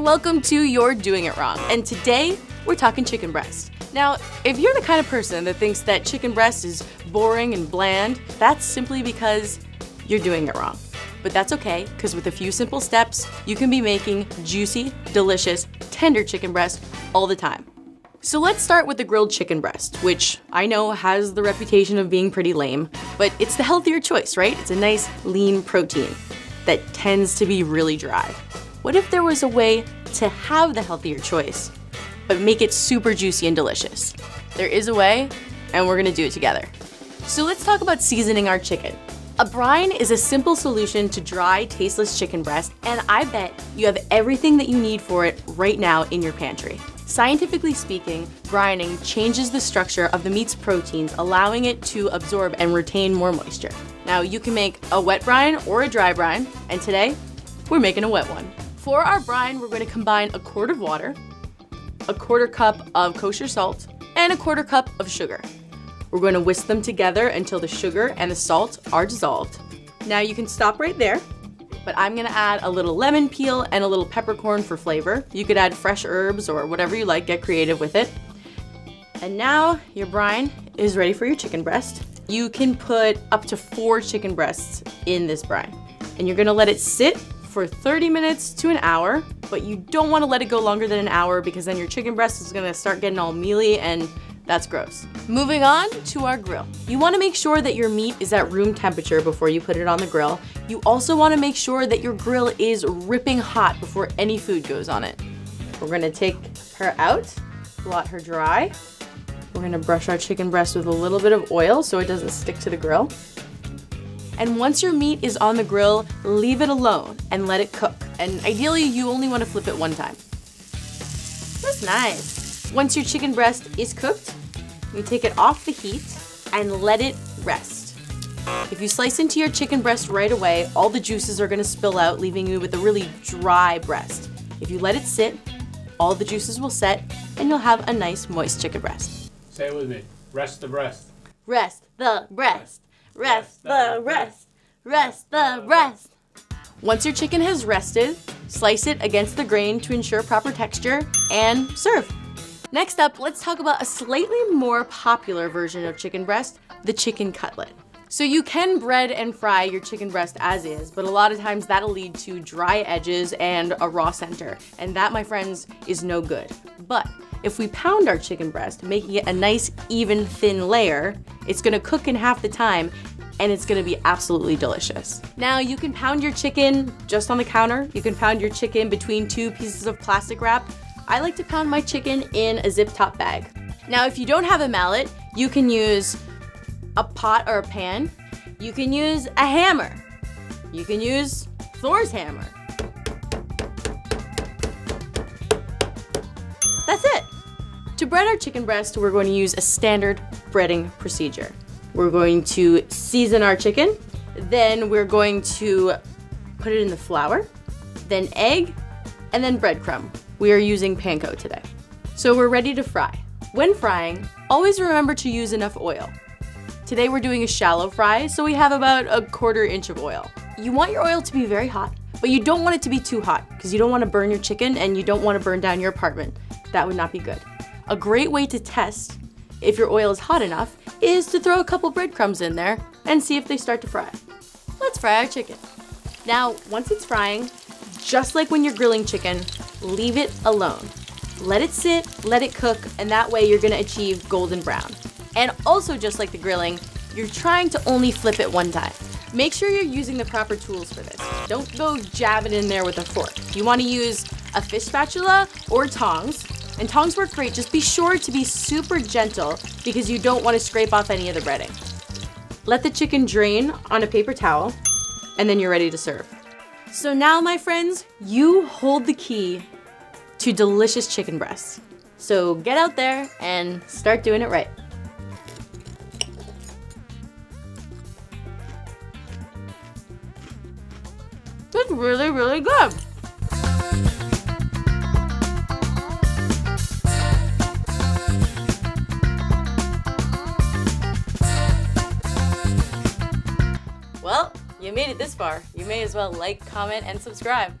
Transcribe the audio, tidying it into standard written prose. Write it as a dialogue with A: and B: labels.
A: welcome to You're Doing It Wrong. And today, we're talking chicken breast. Now, if you're the kind of person that thinks that chicken breast is boring and bland, that's simply because you're doing it wrong. But that's okay, because with a few simple steps, you can be making juicy, delicious, tender chicken breast all the time. So let's start with the grilled chicken breast, which I know has the reputation of being pretty lame, but it's the healthier choice, right? It's a nice, lean protein that tends to be really dry. What if there was a way to have the healthier choice, but make it super juicy and delicious? There is a way, and we're gonna do it together. So let's talk about seasoning our chicken. A brine is a simple solution to dry, tasteless chicken breast, and I bet you have everything that you need for it right now in your pantry. Scientifically speaking, brining changes the structure of the meat's proteins, allowing it to absorb and retain more moisture. Now, you can make a wet brine or a dry brine, and today, we're making a wet one. For our brine, we're going to combine a quart of water, a quarter cup of kosher salt, and a quarter cup of sugar. We're going to whisk them together until the sugar and the salt are dissolved. Now you can stop right there, but I'm going to add a little lemon peel and a little peppercorn for flavor. You could add fresh herbs or whatever you like, get creative with it. And now your brine is ready for your chicken breast. You can put up to 4 chicken breasts in this brine. And you're going to let it sit for 30 minutes to an hour, but you don't want to let it go longer than an hour because then your chicken breast is going to start getting all mealy and that's gross. Moving on to our grill. You want to make sure that your meat is at room temperature before you put it on the grill. You also want to make sure that your grill is ripping hot before any food goes on it. We're going to take her out, blot her dry. We're going to brush our chicken breast with a little bit of oil so it doesn't stick to the grill. And once your meat is on the grill, leave it alone and let it cook. And ideally, you only want to flip it one time. That's nice. Once your chicken breast is cooked, you take it off the heat and let it rest. If you slice into your chicken breast right away, all the juices are going to spill out, leaving you with a really dry breast. If you let it sit, all the juices will set and you'll have a nice moist chicken breast.
B: Say it with me. Rest the breast.
A: Rest the breast. Rest the breast. Rest the breast. Once your chicken has rested, slice it against the grain to ensure proper texture and serve. Next up, let's talk about a slightly more popular version of chicken breast, the chicken cutlet. So you can bread and fry your chicken breast as is, but a lot of times that'll lead to dry edges and a raw center, and that, my friends, is no good. But if we pound our chicken breast, making it a nice, even, thin layer, it's gonna cook in half the time, and it's gonna be absolutely delicious. Now, you can pound your chicken just on the counter. You can pound your chicken between 2 pieces of plastic wrap. I like to pound my chicken in a zip top bag. Now, if you don't have a mallet, you can use a pot or a pan. You can use a hammer. You can use Thor's hammer. That's it. To bread our chicken breast, we're going to use a standard breading procedure. We're going to season our chicken, then we're going to put it in the flour, then egg, and then breadcrumb. We are using panko today. So we're ready to fry. When frying, always remember to use enough oil. Today we're doing a shallow fry, so we have about a 1/4 inch of oil. You want your oil to be very hot, but you don't want it to be too hot because you don't want to burn your chicken and you don't want to burn down your apartment. That would not be good. A great way to test if your oil is hot enough is to throw a couple breadcrumbs in there and see if they start to fry. Let's fry our chicken. Now, once it's frying, just like when you're grilling chicken, leave it alone. Let it sit, let it cook, and that way you're gonna achieve golden brown. And also, just like the grilling, you're trying to only flip it one time. Make sure you're using the proper tools for this. Don't go jab it in there with a fork. You wanna use a fish spatula or tongs, and tongs work great. Just be sure to be super gentle because you don't wanna scrape off any of the breading. Let the chicken drain on a paper towel, and then you're ready to serve. So now, my friends, you hold the key to delicious chicken breasts. So get out there and start doing it right. That's really, really good. Well, you made it this far. You may as well like, comment, and subscribe.